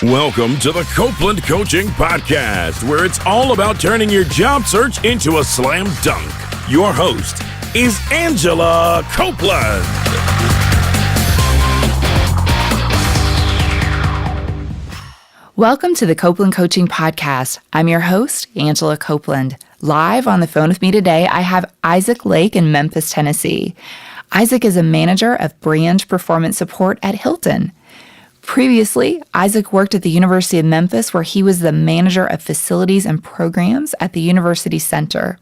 Welcome to the Copeland Coaching Podcast, where it's all about turning your job search into a slam dunk. Your host is Angela Copeland. Welcome to the Copeland Coaching Podcast. I'm your host, Angela Copeland. Live on the phone with me today, I have Isaac Lake in Memphis, Tennessee. Isaac is a manager of brand performance support at Hilton. Previously, Isaac worked at the University of Memphis, where he was the manager of facilities and programs at the University Center.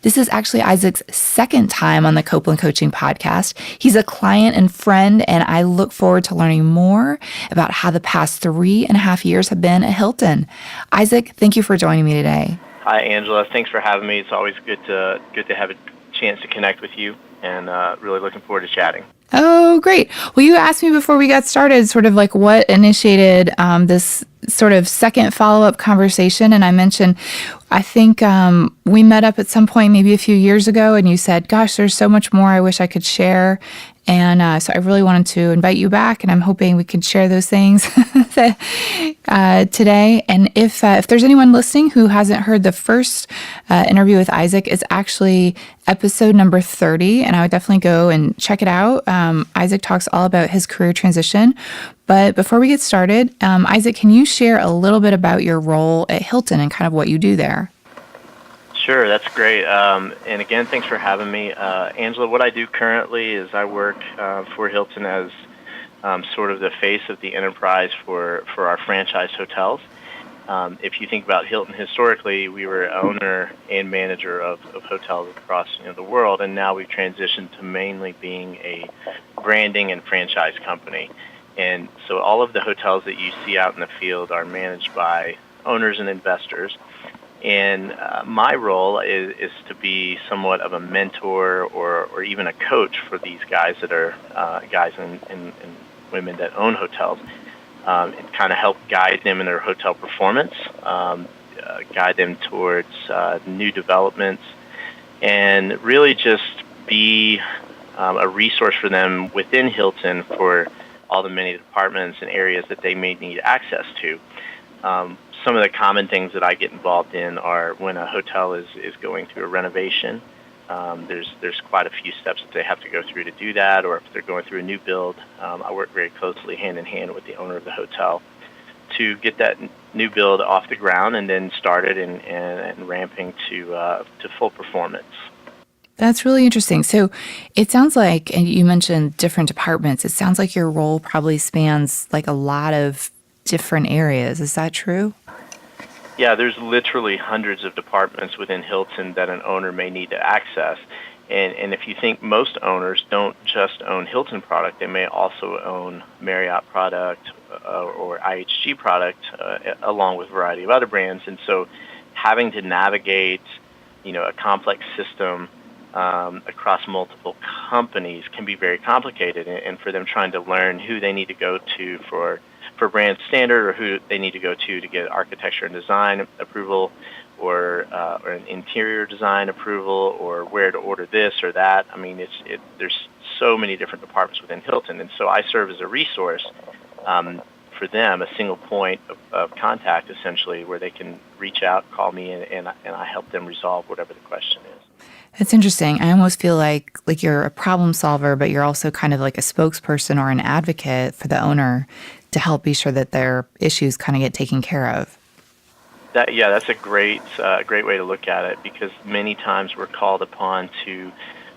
This is actually Isaac's second time on the Copeland Coaching Podcast. He's a client and friend, and I look forward to learning more about how the past 3.5 years have been at Hilton. Isaac, thank you for joining me today. Hi, Angela. Thanks for having me. It's always good to have a chance to connect with you, and really looking forward to chatting. Oh, great. Well, you asked me before we got started sort of like what initiated this sort of second follow-up conversation. And I mentioned, I think we met up at some point maybe a few years ago, and you said, gosh, there's so much more I wish I could share. And so I really wanted to invite you back, and I'm hoping we can share those things today. And if there's anyone listening who hasn't heard the first interview with Isaac, it's actually episode number 30, and I would definitely go and check it out. Isaac talks all about his career transition. But before we get started, Isaac, can you share a little bit about your role at Hilton and kind of what you do there? Sure, that's great. And again, thanks for having me. Angela, what I do currently is I work for Hilton as sort of the face of the enterprise for our franchise hotels. If you think about Hilton historically, we were owner and manager of hotels across the world, and now we've transitioned to mainly being a branding and franchise company. And so all of the hotels that you see out in the field are managed by owners and investors. And my role is to be somewhat of a mentor or even a coach for these guys that are guys and women that own hotels, and kind of help guide them in their hotel performance, guide them towards new developments, and really just be a resource for them within Hilton for all the many departments and areas that they may need access to. Some of the common things that I get involved in are when a hotel is going through a renovation. There's quite a few steps that they have to go through to do that, or if they're going through a new build, I work very closely hand in hand with the owner of the hotel to get that new build off the ground and then started and ramping to full performance. That's really interesting. So it sounds like, and you mentioned different departments, it sounds like your role probably spans like a lot of different areas. Is that true? Yeah, there's literally hundreds of departments within Hilton that an owner may need to access. And if you think most owners don't just own Hilton product, they may also own Marriott product or IHG product, along with a variety of other brands. And so having to navigate, a complex system across multiple companies can be very complicated. And for them trying to learn who they need to go to for brand standard, or who they need to go to get architecture and design approval, or an interior design approval, or where to order this or that. I mean, there's so many different departments within Hilton, and so I serve as a resource for them, a single point of contact, essentially, where they can reach out, call me, and I help them resolve whatever the question is. That's interesting. I almost feel like you're a problem solver, but you're also kind of like a spokesperson or an advocate for the owner to help be sure that their issues kind of get taken care of. That's a great way to look at it, because many times we're called upon to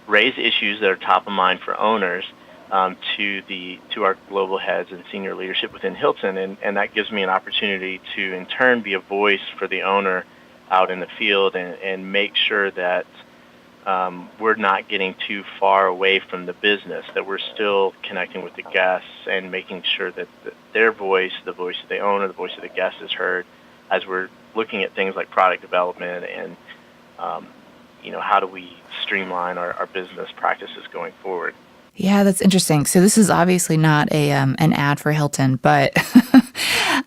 raise issues that are top of mind for owners to our global heads and senior leadership within Hilton, and that gives me an opportunity to in turn be a voice for the owner out in the field and make sure that we're not getting too far away from the business, that we're still connecting with the guests and making sure that their voice, the voice of the owner, the voice of the guest is heard as we're looking at things like product development and, how do we streamline our business practices going forward. Yeah, that's interesting. So this is obviously not an ad for Hilton, but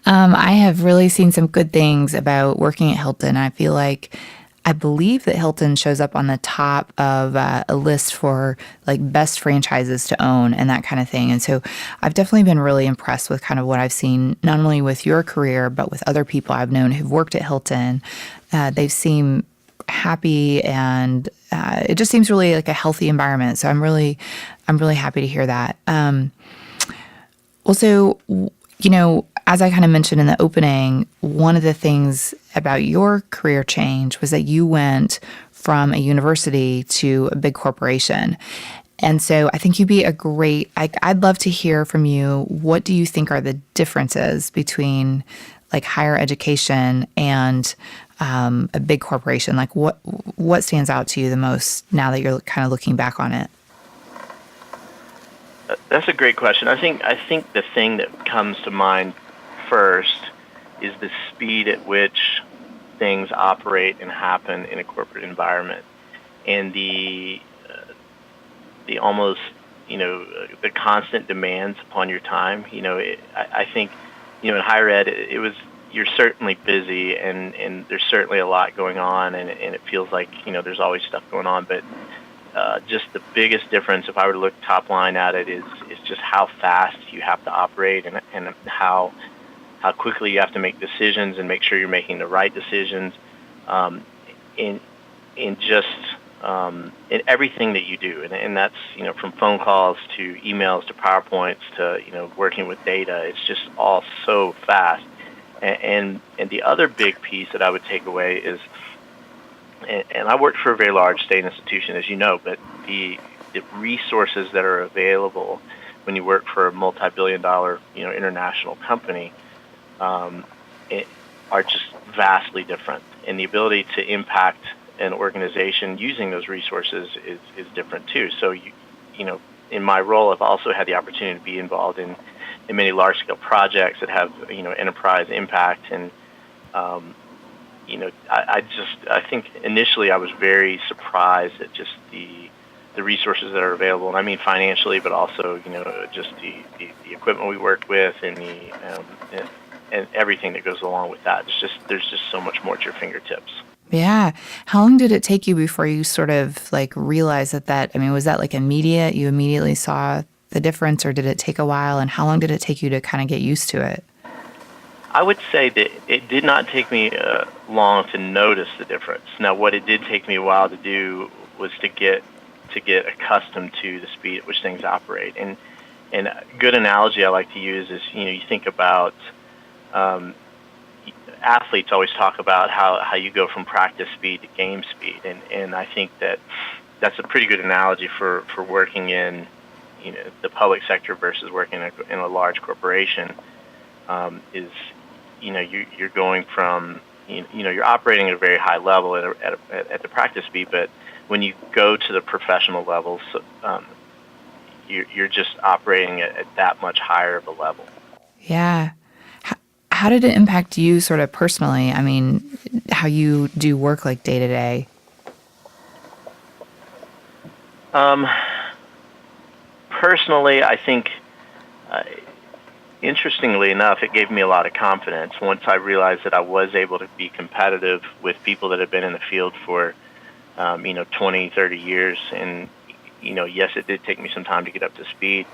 I have really seen some good things about working at Hilton. I feel like I believe that Hilton shows up on the top of a list for like best franchises to own and that kind of thing. And so I've definitely been really impressed with kind of what I've seen, not only with your career, but with other people I've known who've worked at Hilton. They've seemed happy, and it just seems really like a healthy environment. So I'm really happy to hear that. Also, as I kind of mentioned in the opening, one of the things about your career change was that you went from a university to a big corporation. And so I think you'd be I'd love to hear from you. What do you think are the differences between like higher education and a big corporation? Like what stands out to you the most now that you're kind of looking back on it? That's a great question. I think the thing that comes to mind first is the speed at which things operate and happen in a corporate environment, and the almost the constant demands upon your time. I think in higher ed you're certainly busy, and there's certainly a lot going on, and it feels like there's always stuff going on, but just the biggest difference, if I were to look top line at it, is just how fast you have to operate, and how quickly you have to make decisions and make sure you're making the right decisions in everything that you do, and that's from phone calls to emails to PowerPoints to working with data. It's just all so fast, and the other big piece that I would take away is, and I worked for a very large state institution, as you know, but the resources that are available when you work for a multi-billion-dollar international company are just vastly different, and the ability to impact an organization using those resources is different too. So in my role, I've also had the opportunity to be involved in many large-scale projects that have enterprise impact, and I think initially I was very surprised at just the resources that are available, and I mean financially, but also just the equipment we work with, and and everything that goes along with that. There's just so much more at your fingertips. Yeah. How long did it take you before you sort of like realized was that like immediate? You immediately saw the difference, or did it take a while? And how long did it take you to kind of get used to it? I would say that it did not take me long to notice the difference. Now, what it did take me a while to do was to get accustomed to the speed at which things operate. And a good analogy I like to use is, you think about athletes always talk about how you go from practice speed to game speed, and I think that's a pretty good analogy for working in the public sector versus working in a large corporation. You're going from you're operating at a very high level at the practice speed, but when you go to the professional levels, you're just operating at that much higher of a level. Yeah. How did it impact you sort of personally? I mean, how you do work like day to day? Personally, I think, interestingly enough, it gave me a lot of confidence once I realized that I was able to be competitive with people that have been in the field for, 20, 30 years. And, yes, it did take me some time to get up to speed.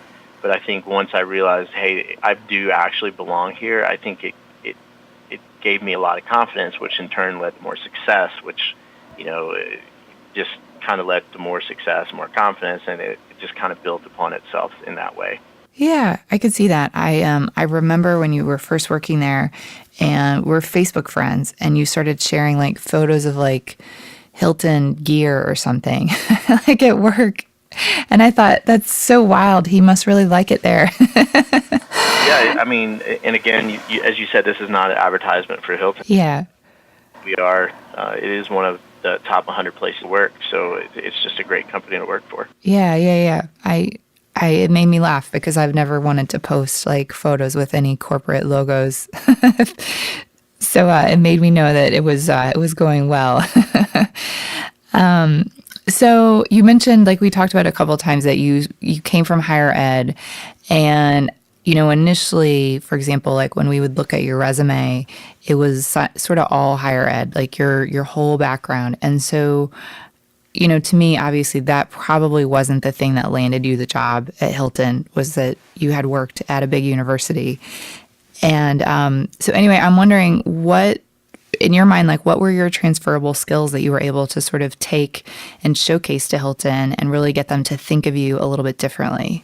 But I think once I realized, hey, I do actually belong here, I think it gave me a lot of confidence, which in turn led to more success, which, just kind of led to more success, more confidence, and it just kind of built upon itself in that way. Yeah, I could see that. I remember when you were first working there, and we're Facebook friends, and you started sharing like photos of like Hilton gear or something, like at work. And I thought, that's so wild. He must really like it there. Yeah, I mean, and again, you, as you said, this is not an advertisement for Hilton. Yeah. We are, it is one of the top 100 places to work, so it's just a great company to work for. Yeah. It made me laugh because I've never wanted to post like photos with any corporate logos. So it made me know that it was going well. So you mentioned, like we talked about a couple of times, that you came from higher ed, and initially, for example, like when we would look at your resume, it was sort of all higher ed, like your whole background. And so, to me, obviously, that probably wasn't the thing that landed you the job at Hilton, was that you had worked at a big university. And so anyway, I'm wondering what, in your mind, like what were your transferable skills that you were able to sort of take and showcase to Hilton and really get them to think of you a little bit differently?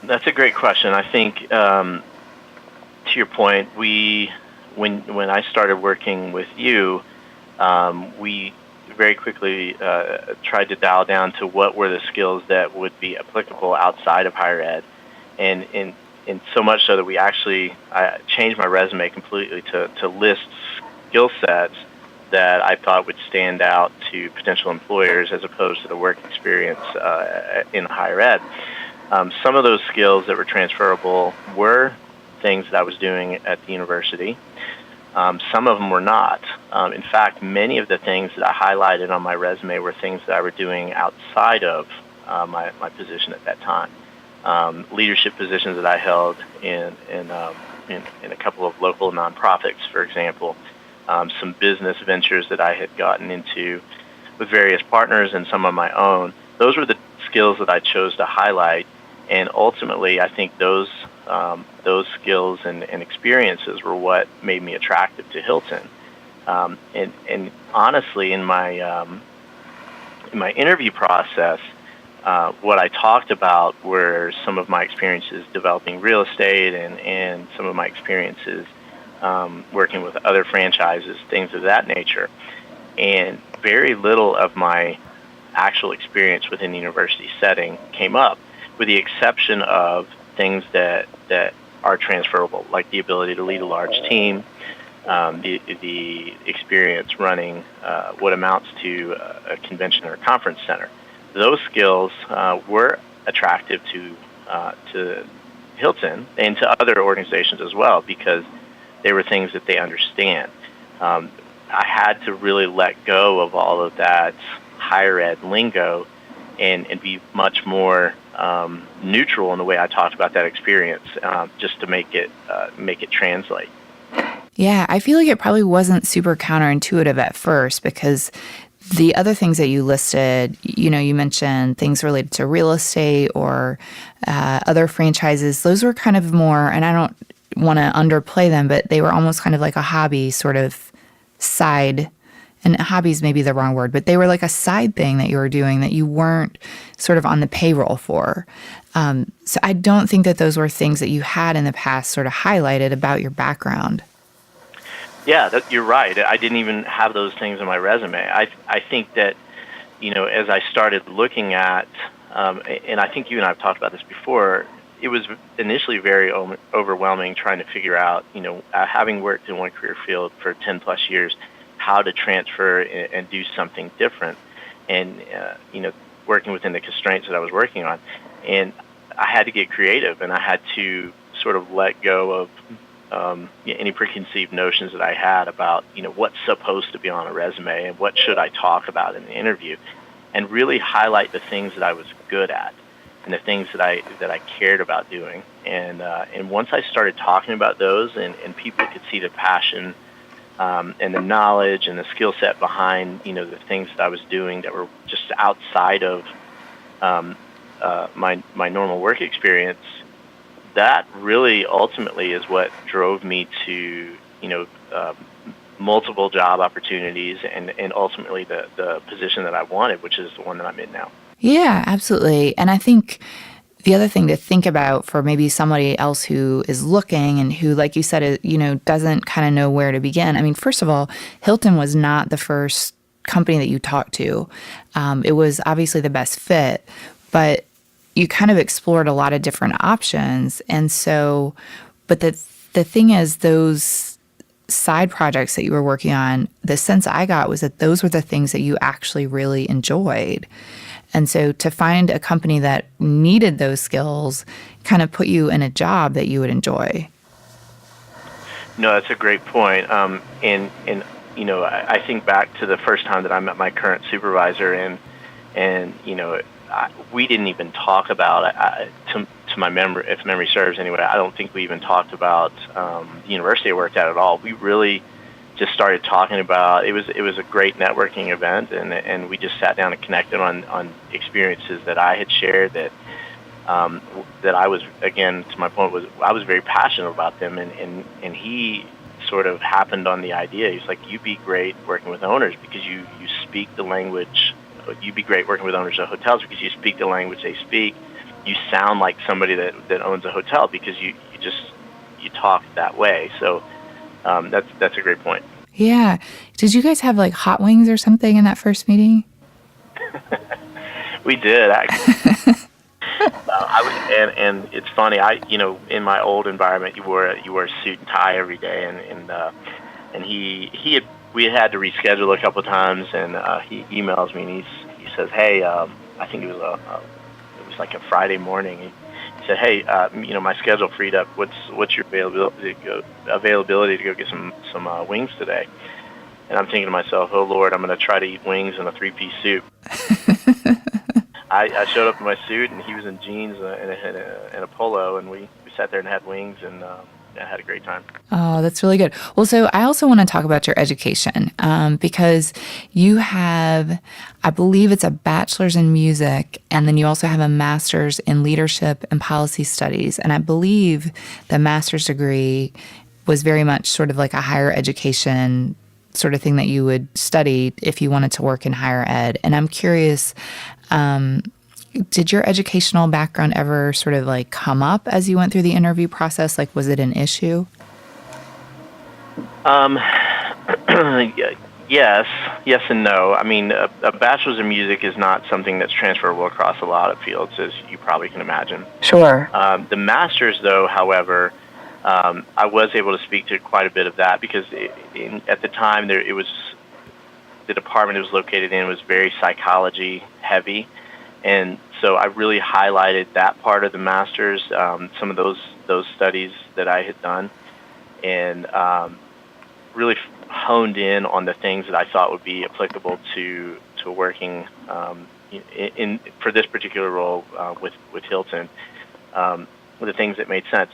That's a great question. I think, to your point, when I started working with you, we very quickly tried to dial down to what were the skills that would be applicable outside of higher ed, and so much so that I changed my resume completely to list skill sets that I thought would stand out to potential employers as opposed to the work experience in higher ed. Some of those skills that were transferable were things that I was doing at the university. Some of them were not. In fact, many of the things that I highlighted on my resume were things that I were doing outside of my position at that time. Leadership positions that I held in a couple of local nonprofits, for example. Some business ventures that I had gotten into with various partners and some of my own. Those were the skills that I chose to highlight. And ultimately, I think those skills and experiences were what made me attractive to Hilton. And honestly, in my interview process, what I talked about were some of my experiences developing real estate and some of my experiences working with other franchises, things of that nature. And very little of my actual experience within the university setting came up, with the exception of things that are transferable, like the ability to lead a large team, the experience running what amounts to a convention or a conference center. Those skills were attractive to Hilton and to other organizations as well, because they were things that they understand. I had to really let go of all of that higher ed lingo and be much more neutral in the way I talked about that experience, just to make it translate. Yeah, I feel like it probably wasn't super counterintuitive at first, because the other things that you listed, you mentioned things related to real estate or other franchises. Those were kind of more, and I don't want to underplay them, but they were almost kind of like a hobby sort of side. And hobbies may be the wrong word, but they were like a side thing that you were doing that you weren't sort of on the payroll for. So I don't think that those were things that you had in the past sort of highlighted about your background. Yeah, you're right. I didn't even have those things in my resume. I think that, as I started looking at, and I think you and I have talked about this before, it was initially very overwhelming trying to figure out, having worked in one career field for 10 plus years, how to transfer and do something different, and working within the constraints that I was working on. And I had to get creative, and I had to sort of let go of any preconceived notions that I had about what's supposed to be on a resume and what should I talk about in the interview, and really highlight the things that I was good at and the things that I cared about doing. And once I started talking about those, and people could see the passion and the knowledge and the skill set behind the things that I was doing that were just outside of my normal work experience, that really ultimately is what drove me to multiple job opportunities and ultimately the position that I wanted, which is the one that I'm in now. Yeah, absolutely. And I think the other thing to think about for maybe somebody else who is looking and who, like you said, doesn't kind of know where to begin. I mean, first of all, Hilton was not the first company that you talked to. It was obviously the best fit, but you kind of explored a lot of different options. And so, but the thing is, those side projects that you were working on, the sense I got was that those were the things that you actually really enjoyed. And so to find a company that needed those skills kind of put you in a job that you would enjoy. No, that's a great point. And I think back to the first time that I met my current supervisor, and we didn't even talk about, to if memory serves anyway, I don't think we even talked about the university I worked at all. We really just started talking about it was a great networking event, and we just sat down and connected on experiences that I had shared that I was, again, to my point, I was very passionate about them, and he sort of happened on the idea. He's like, you'd be great working with owners because you speak the language. You'd be great working with owners of hotels because you speak the language they speak. You sound like somebody that owns a hotel because you talk that way. So that's a great point. Yeah. Did you guys have like hot wings or something in that first meeting? We did, actually. And it's funny. In my old environment, you wore a suit and tie every day, and we had to reschedule a couple of times, and he emails me and he says, hey, I think it was like a Friday morning. He said, hey, my schedule freed up. What's your availability to go get some wings today? And I'm thinking to myself, oh Lord, I'm going to try to eat wings in a 3-piece suit. I showed up in my suit, and he was in jeans and a polo, and we sat there and had wings, and I had a great time. Oh, that's really good. Well, so I also want to talk about your education because you have, I believe it's a bachelor's in music, and then you also have a master's in leadership and policy studies. And I believe the master's degree was very much sort of like a higher education sort of thing that you would study if you wanted to work in higher ed. And I'm curious, did your educational background ever sort of like come up as you went through the interview process? Like, was it an issue? Yes and no. I mean, a bachelor's in music is not something that's transferable across a lot of fields, as you probably can imagine. Sure. The master's, though, however, I was able to speak to quite a bit of that because at the time the department it was located in was very psychology heavy, and so I really highlighted that part of the master's, some of those studies that I had done, and really honed in on the things that I thought would be applicable to working for this particular role with Hilton, the things that made sense.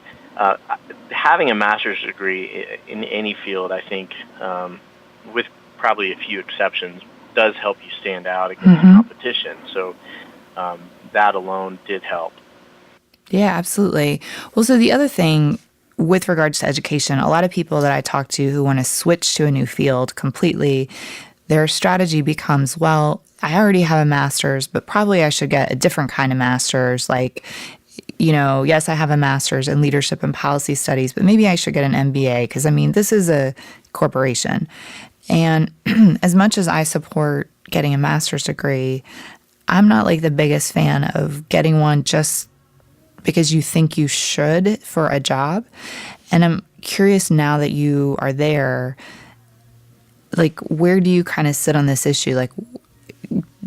Having a master's degree in any field, I think, with probably a few exceptions, does help you stand out against competition. So that alone did help. Yeah, absolutely. Well, so the other thing with regards to education, a lot of people that I talk to who want to switch to a new field completely, their strategy becomes, well, I already have a master's, but probably I should get a different kind of master's. Like, yes, I have a master's in leadership and policy studies, but maybe I should get an MBA because, this is a corporation. And as much as I support getting a master's degree, I'm not like the biggest fan of getting one just because you think you should for a job. And I'm curious now that you are there, like, where do you kind of sit on this issue? Like,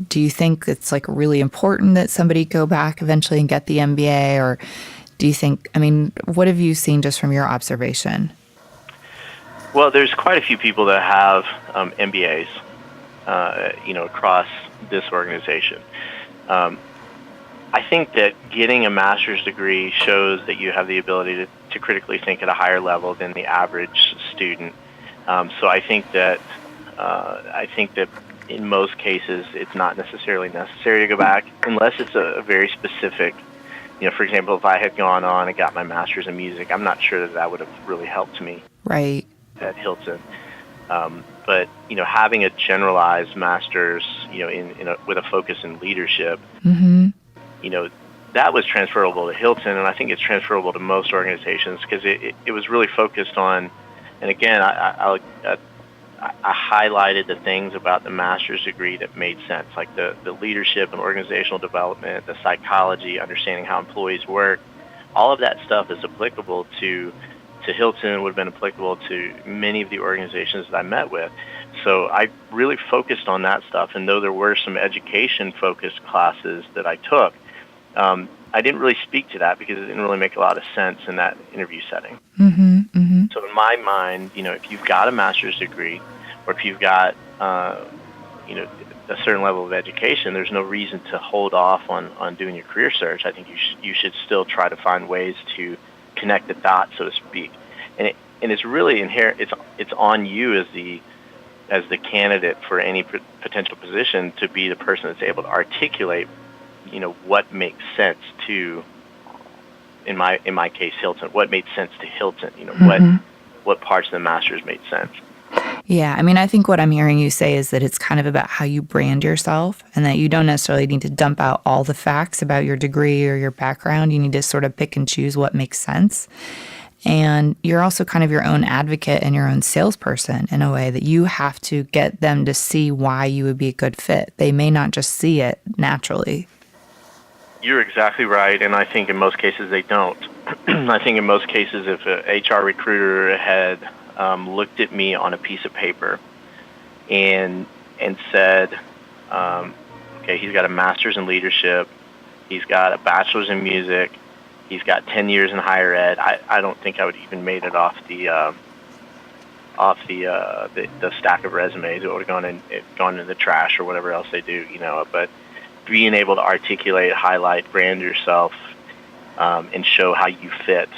do you think it's like really important that somebody go back eventually and get the MBA? Or do you think, what have you seen just from your observation? Well, there's quite a few people that have MBAs, across this organization. I think that getting a master's degree shows that you have the ability to critically think at a higher level than the average student. So I think that in most cases it's not necessarily necessary to go back unless it's a very specific. For example, if I had gone on and got my master's in music, I'm not sure that would have really helped me. Right. At Hilton. But having a generalized master's, with a focus in leadership, that was transferable to Hilton, and I think it's transferable to most organizations because it was really focused on. And again, I highlighted the things about the master's degree that made sense, like the leadership and organizational development, the psychology, understanding how employees work. All of that stuff is applicable to Hilton, would have been applicable to many of the organizations that I met with. So I really focused on that stuff, and though there were some education-focused classes that I took, I didn't really speak to that because it didn't really make a lot of sense in that interview setting. So in my mind, if you've got a master's degree, or if you've got, a certain level of education, there's no reason to hold off on doing your career search. I think you should still try to find ways to connect the dots, so to speak. And it's really inherent. It's on you as the candidate for any potential position to be the person that's able to articulate, what makes sense to, in my case, Hilton. What made sense to Hilton? What parts of the Masters made sense. Yeah, I mean, I think what I'm hearing you say is that it's kind of about how you brand yourself, and that you don't necessarily need to dump out all the facts about your degree or your background. You need to sort of pick and choose what makes sense. And you're also kind of your own advocate and your own salesperson in a way that you have to get them to see why you would be a good fit. They may not just see it naturally. You're exactly right, and I think in most cases they don't. I think in most cases if an HR recruiter had looked at me on a piece of paper and said, okay, he's got a master's in leadership, he's got a bachelor's in music, he's got 10 years in higher ed, I don't think I would even made it off the stack of resumes. It would have gone in the trash or whatever else they do, But being able to articulate, highlight, brand yourself, and show how you fit,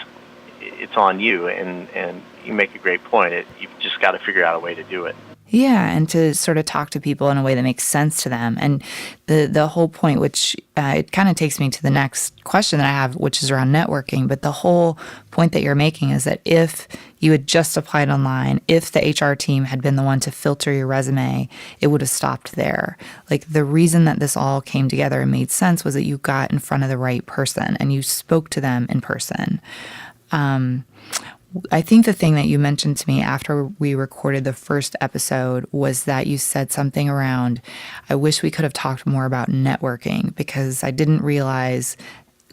it's on you. And you make a great point. You've just got to figure out a way to do it. Yeah, and to sort of talk to people in a way that makes sense to them. And the whole point, which it kind of takes me to the next question that I have, which is around networking. But the whole point that you're making is that if you had just applied online, if the HR team had been the one to filter your resume, it would have stopped there. Like, the reason that this all came together and made sense was that you got in front of the right person and you spoke to them in person. I think the thing that you mentioned to me after we recorded the first episode was that you said something around, I wish we could have talked more about networking, because I didn't realize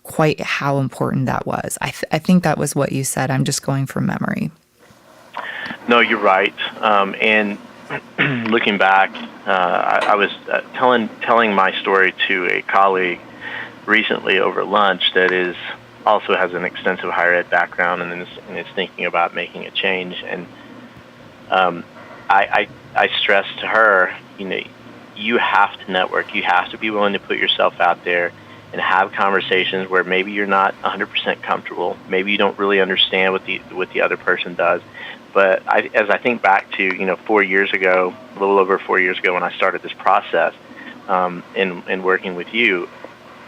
quite how important that was. I think that was what you said. I'm just going from memory. No, you're right. And looking back, I was telling my story to a colleague recently over lunch that also has an extensive higher ed background and is thinking about making a change. And I stressed to her, you have to network. You have to be willing to put yourself out there and have conversations where maybe you're not 100% comfortable. Maybe you don't really understand what the other person does. But as I think back to, 4 years ago, a little over 4 years ago when I started this process in working with you,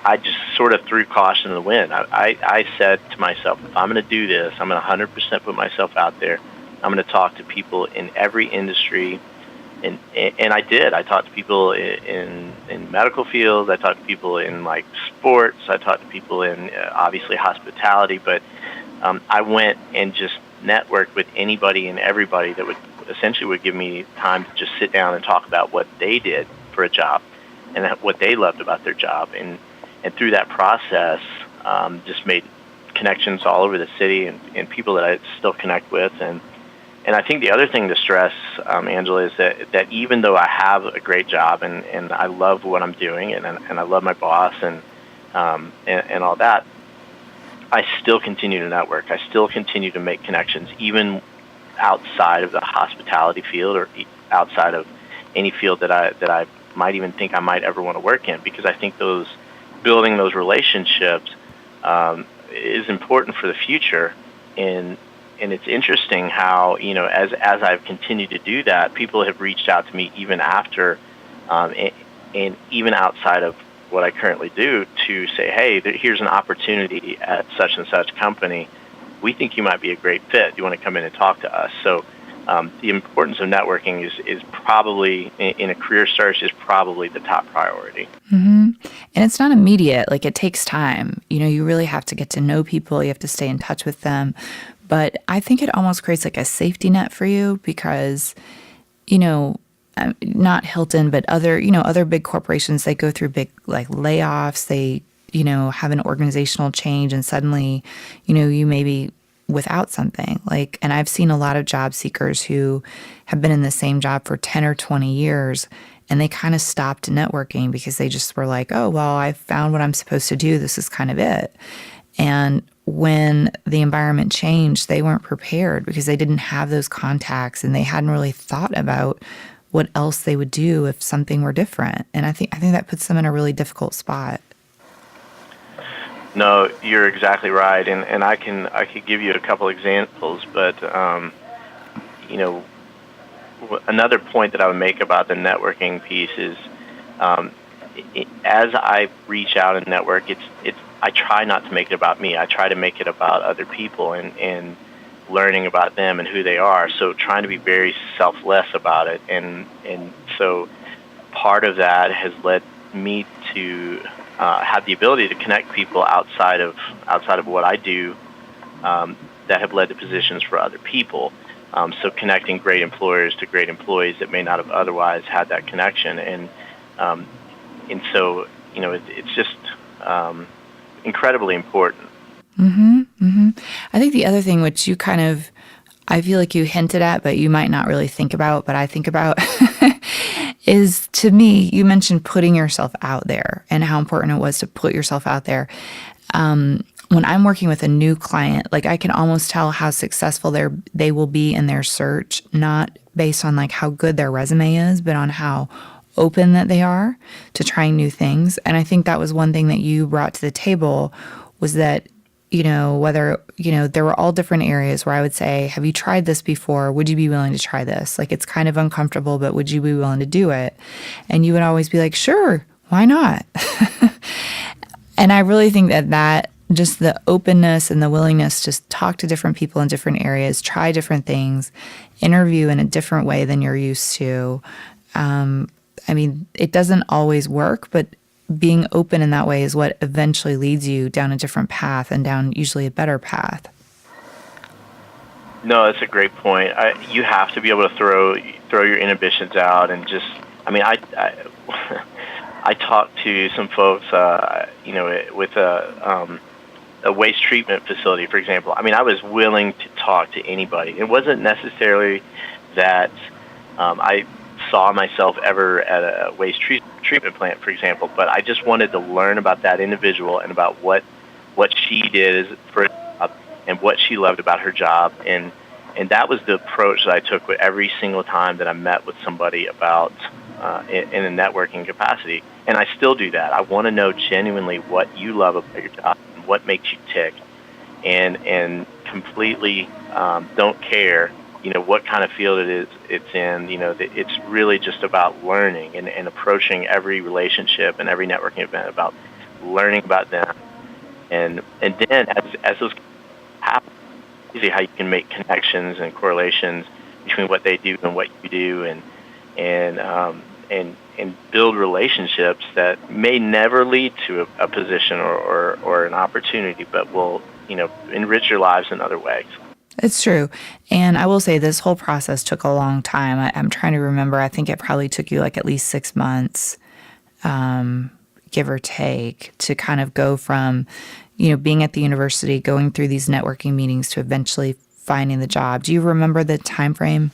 I just sort of threw caution to the wind. I said to myself, if I'm going to do this, I'm going to 100% put myself out there. I'm going to talk to people in every industry. And I did. I talked to people in medical fields. I talked to people in like sports. I talked to people in obviously hospitality. But I went and just networked with anybody and everybody that would give me time to just sit down and talk about what they did for a job and what they loved about their job. And through that process, just made connections all over the city and people that I still connect with. And I think the other thing to stress, Angela, is that even though I have a great job and I love what I'm doing and I love my boss and all that, I still continue to network. I still continue to make connections, even outside of the hospitality field or outside of any field that I might even think I might ever want to work in, because I think building those relationships is important for the future. And it's interesting how, as I've continued to do that, people have reached out to me even after, and even outside of what I currently do, to say, hey, here's an opportunity at such and such company. We think you might be a great fit. Do you want to come in and talk to us? So the importance of networking is probably, in a career search, is probably the top priority. Mm-hmm. And it's not immediate. Like, it takes time. You really have to get to know people. You have to stay in touch with them. But I think it almost creates like a safety net for you, because, not Hilton, but other big corporations, they go through big like layoffs. They, have an organizational change, and suddenly, you may be without something. And I've seen a lot of job seekers who have been in the same job for 10 or 20 years, and they kind of stopped networking because they just were like, oh, well, I found what I'm supposed to do. This is kind of it. And when the environment changed, they weren't prepared because they didn't have those contacts and they hadn't really thought about what else they would do if something were different. And I think that puts them in a really difficult spot. No, you're exactly right, and I could give you a couple examples, but another point that I would make about the networking piece is, as I reach out and network, I try not to make it about me. I try to make it about other people and learning about them and who they are. So trying to be very selfless about it, and so part of that has led me to have the ability to connect people outside of what I do, that have led to positions for other people. So connecting great employers to great employees that may not have otherwise had that connection, and so it's just incredibly important. Mm-hmm, mm-hmm. I think the other thing, which I feel like you hinted at, but you might not really think about, but I think about, is, to me, you mentioned putting yourself out there and how important it was to put yourself out there. When I'm working with a new client, like, I can almost tell how successful they will be in their search, not based on like how good their resume is, but on how open that they are to trying new things. And I think that was one thing that you brought to the table, was that, whether, there were all different areas where I would say, have you tried this before? Would you be willing to try this? Like, it's kind of uncomfortable, but would you be willing to do it? And you would always be like, sure, why not? And I really think that just the openness and the willingness to just talk to different people in different areas, try different things, interview in a different way than you're used to. It doesn't always work, but being open in that way is what eventually leads you down a different path, and down usually a better path. No, that's a great point. You have to be able to throw your inhibitions out, and just, I talked to some folks, with a waste treatment facility, for example. I was willing to talk to anybody. It wasn't necessarily that I saw myself ever at a waste treatment plant, for example, but I just wanted to learn about that individual and about what she did for a job and what she loved about her job, and that was the approach that I took with every single time that I met with somebody about in a networking capacity, and I still do that. I want to know genuinely what you love about your job and what makes you tick, and completely don't care what kind of field it's in. It's really just about learning and approaching every relationship and every networking event about learning about them, and then as those happen, you see how you can make connections and correlations between what they do and what you do, and build relationships that may never lead to a position or an opportunity, but will enrich your lives in other ways. It's true. And I will say this whole process took a long time. I'm trying to remember. I think it probably took you like at least 6 months, give or take, to kind of go from, being at the university, going through these networking meetings, to eventually finding the job. Do you remember the time frame?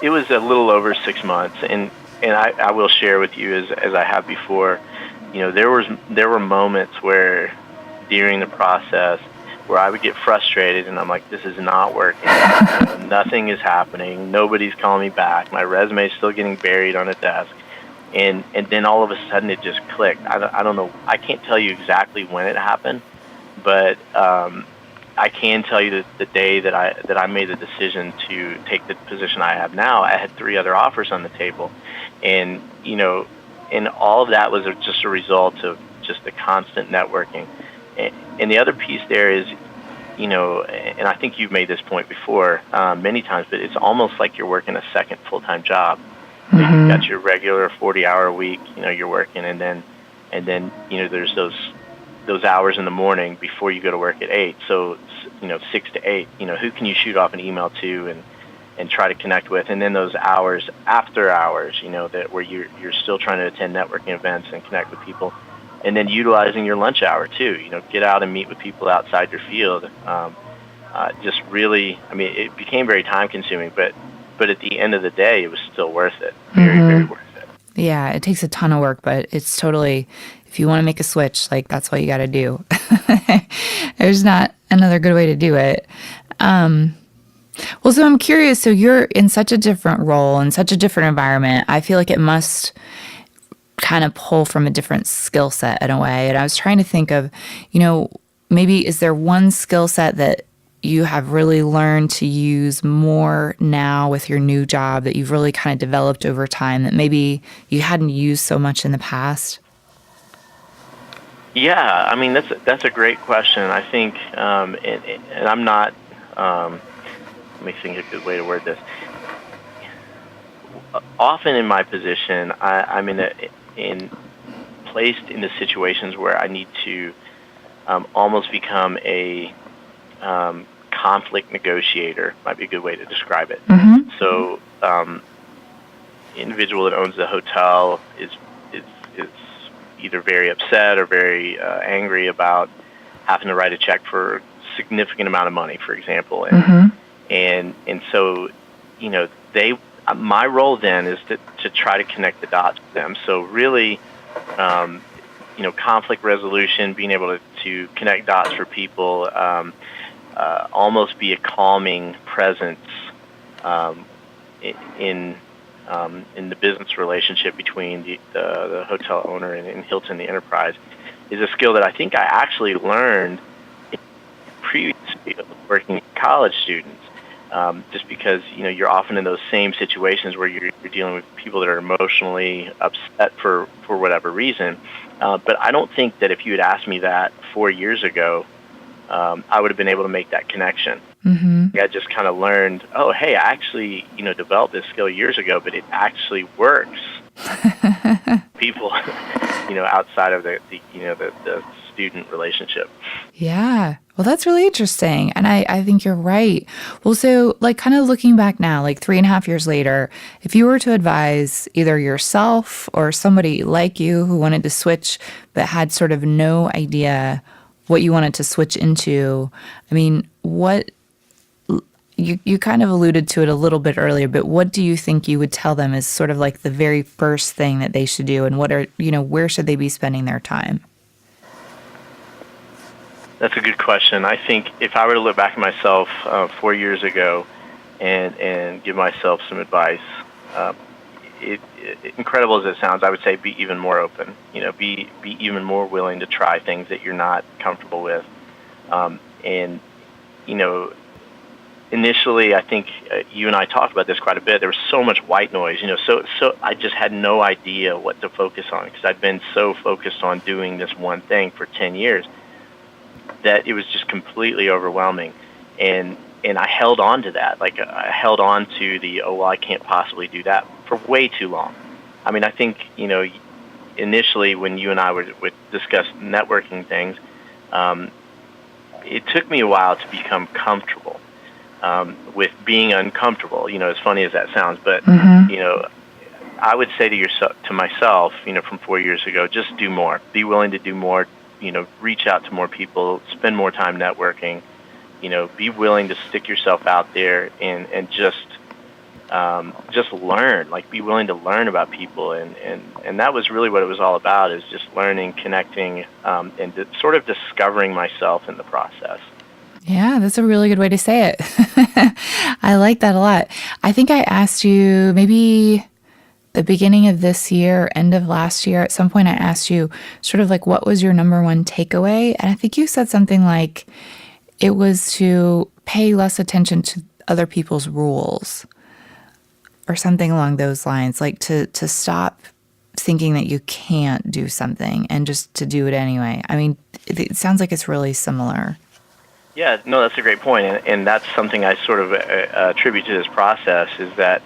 It was a little over 6 months. And I will share with you, as I have before, there were moments where during the process where I would get frustrated, and I'm like, this is not working. Nothing is happening. Nobody's calling me back. My resume is still getting buried on a desk. And then all of a sudden it just clicked. I don't know. I can't tell you exactly when it happened, but I can tell you that the day that I made the decision to take the position I have now, I had 3 other offers on the table. And, and all of that was just a result of just the constant networking. And the other piece there is, and I think you've made this point before many times, but it's almost like you're working a second full-time job. Mm-hmm. You've got your regular 40-hour-a-week, you're working, and then there's those hours in the morning before you go to work at 8. So 6 to 8. Who can you shoot off an email to and try to connect with, and then those hours after hours, that where you're still trying to attend networking events and connect with people. And then utilizing your lunch hour too, get out and meet with people outside your field. Just really, it became very time consuming, but at the end of the day, it was still worth it. Very, mm-hmm. very worth it. Yeah, it takes a ton of work, but it's totally, if you want to make a switch, like, that's what you got to do. There's not another good way to do it. Well, so I'm curious. So you're in such a different role in such a different environment. I feel like it must kind of pull from a different skill set in a way. And I was trying to think of, maybe is there one skill set that you have really learned to use more now with your new job that you've really kind of developed over time that maybe you hadn't used so much in the past? Yeah, I mean that's a great question. I think, and I'm not. Let me think of a good way to word this. Often in my position, I'm placed into situations where I need to almost become a conflict negotiator. Might be a good way to describe it. Mm-hmm. So, individual that owns the hotel is either very upset or very angry about having to write a check for a significant amount of money, for example, and so my role then is to try to connect the dots with them. So really, conflict resolution, being able to connect dots for people, almost be a calming presence in the business relationship between the hotel owner and Hilton, the enterprise, is a skill that I think I actually learned previously working with college students. Just because you're often in those same situations where you're dealing with people that are emotionally upset for whatever reason. But I don't think that if you had asked me that 4 years ago, I would have been able to make that connection. Mm-hmm. I just kind of learned, oh, hey, I actually developed this skill years ago, but it actually works. People, outside of the student relationship. Yeah. Well, that's really interesting. And I think you're right. Well, so kind of looking back now, 3.5 years later, if you were to advise either yourself or somebody like you who wanted to switch but had sort of no idea what you wanted to switch into, I mean, what you kind of alluded to it a little bit earlier, but what do you think you would tell them is sort of the very first thing that they should do, and where should they be spending their time? That's a good question. I think if I were to look back at myself 4 years ago and give myself some advice, incredible as it sounds, I would say be even more open. Be even more willing to try things that you're not comfortable with. Initially, I think you and I talked about this quite a bit. There was so much white noise, so I just had no idea what to focus on because I'd been so focused on doing this one thing for 10 years. That it was just completely overwhelming, and I held on to that. I held on to I can't possibly do that for way too long. I mean, I think initially when you and I would discuss networking things, it took me a while to become comfortable with being uncomfortable. As funny as that sounds, but I would say to myself, from 4 years ago, just do more. Be willing to do more. Reach out to more people, spend more time networking, be willing to stick yourself out there and just learn, be willing to learn about people. And that was really what it was all about, is just learning, connecting, and sort of discovering myself in the process. Yeah, that's a really good way to say it. I like that a lot. I think I asked you maybe the beginning of this year, end of last year, at some point I asked you sort of what was your number one takeaway? And I think you said something like it was to pay less attention to other people's rules or something along those lines, to stop thinking that you can't do something and just to do it anyway. I mean, it sounds like it's really similar. Yeah, no, that's a great point. And that's something I sort of attribute to this process, is that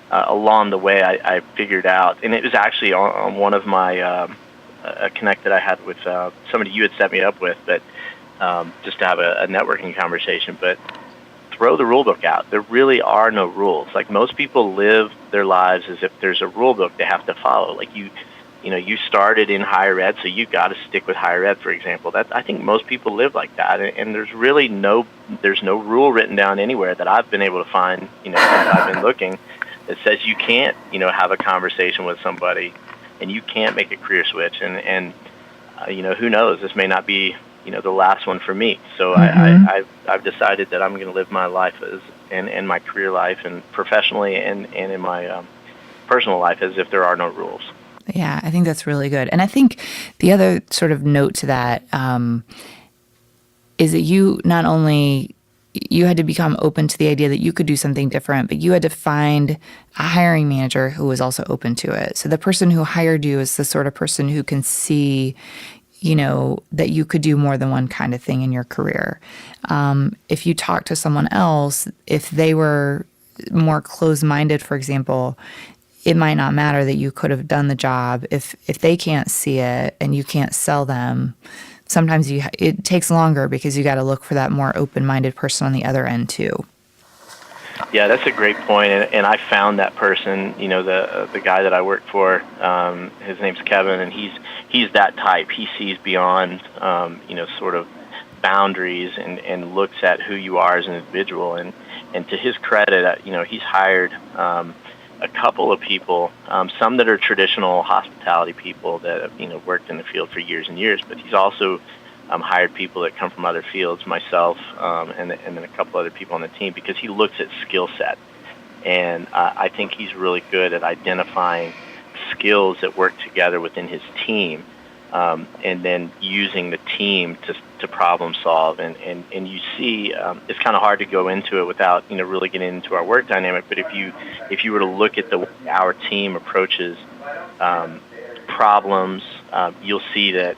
along the way, I figured out, and it was actually on one of my a connect that I had with somebody you had set me up with, but just to have a networking conversation. But throw the rule book out. There really are no rules. Most people live their lives as if there's a rule book they have to follow. You started in higher ed, so you got to stick with higher ed, for example. I think most people live like that, and there's really no rule written down anywhere that I've been able to find. Since I've been looking. It says you can't, have a conversation with somebody, and you can't make a career switch. And who knows? This may not be, the last one for me. So I've decided that I'm going to live my life in my career life and professionally and in my personal life as if there are no rules. Yeah, I think that's really good. And I think the other sort of note to that is that you not only you had to become open to the idea that you could do something different, but you had to find a hiring manager who was also open to it. So the person who hired you is the sort of person who can see, that you could do more than one kind of thing in your career. If you talk to someone else, if they were more closed-minded, for example, it might not matter that you could have done the job. If they can't see it and you can't sell them, sometimes it takes longer because you got to look for that more open-minded person on the other end too. Yeah, that's a great point, and I found that person. The guy that I work for, his name's Kevin, and he's that type. He sees beyond, sort of boundaries and looks at who you are as an individual. And to his credit, he's hired a couple of people, some that are traditional hospitality people that have, worked in the field for years and years, but he's also hired people that come from other fields, myself, and then a couple other people on the team, because he looks at skill set. And I think he's really good at identifying skills that work together within his team, and then using the team to problem solve. And you see, it's kind of hard to go into it without really getting into our work dynamic. But if you were to look at the way our team approaches problems, you'll see that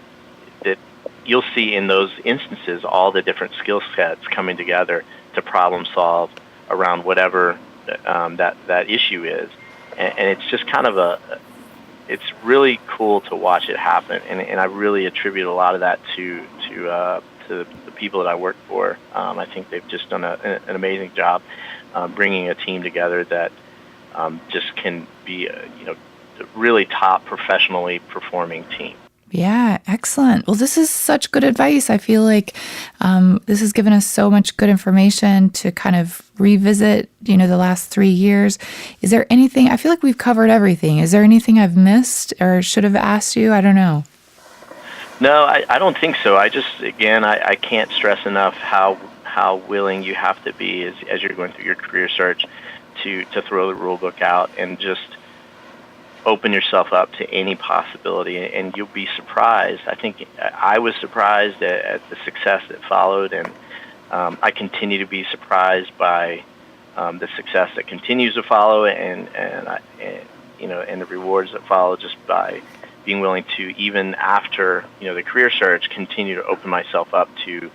you'll see in those instances all the different skill sets coming together to problem solve around whatever that issue is. And it's just kind of it's really cool to watch it happen, and I really attribute a lot of that to the people that I work for. I think they've just done an amazing job bringing a team together that just can be a really top professionally performing team. Yeah, excellent. Well, this is such good advice. I feel like this has given us so much good information to kind of revisit, the last 3 years. Is there anything, I feel like we've covered everything. Is there anything I've missed or should have asked you? I don't know. No, I don't think so. I can't stress enough how willing you have to be as you're going through your career search to throw the rule book out and just open yourself up to any possibility, and you'll be surprised. I think I was surprised at the success that followed, and I continue to be surprised by the success that continues to follow, and the rewards that follow, just by being willing to, even after the career search, continue to open myself up to.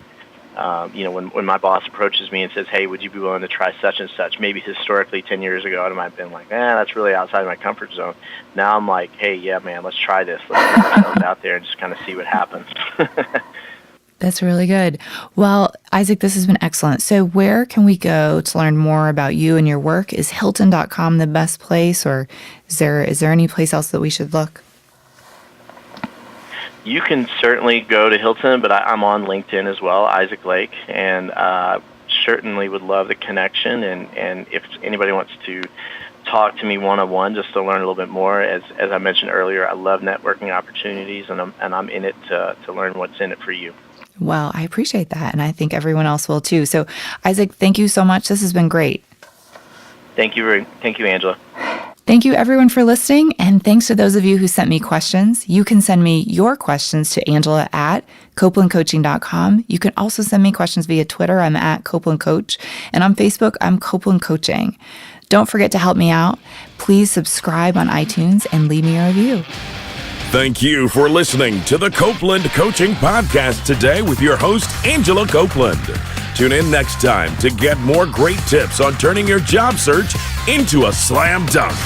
When my boss approaches me and says, "Hey, would you be willing to try such and such?" Maybe historically 10 years ago, I might have been like, that's really outside my comfort zone. Now I'm like, hey, yeah, man, let's try this. Let's get ourselves out there and just kind of see what happens. That's really good. Well, Isaac, this has been excellent. So where can we go to learn more about you and your work? Is Hilton.com the best place, or is there any place else that we should look? You can certainly go to Hilton, but I'm on LinkedIn as well, Isaac Lake, and certainly would love the connection. And if anybody wants to talk to me one-on-one just to learn a little bit more, as I mentioned earlier, I love networking opportunities, and I'm in it to learn what's in it for you. Well, I appreciate that, and I think everyone else will too. So, Isaac, thank you so much. This has been great. Thank you, Angela. Thank you, everyone, for listening, and thanks to those of you who sent me questions. You can send me your questions to Angela at CopelandCoaching.com. You can also send me questions via Twitter. I'm at Copeland Coach, and on Facebook, I'm Copeland Coaching. Don't forget to help me out. Please subscribe on iTunes and leave me a review. Thank you for listening to the Copeland Coaching Podcast today with your host, Angela Copeland. Tune in next time to get more great tips on turning your job search into a slam dunk.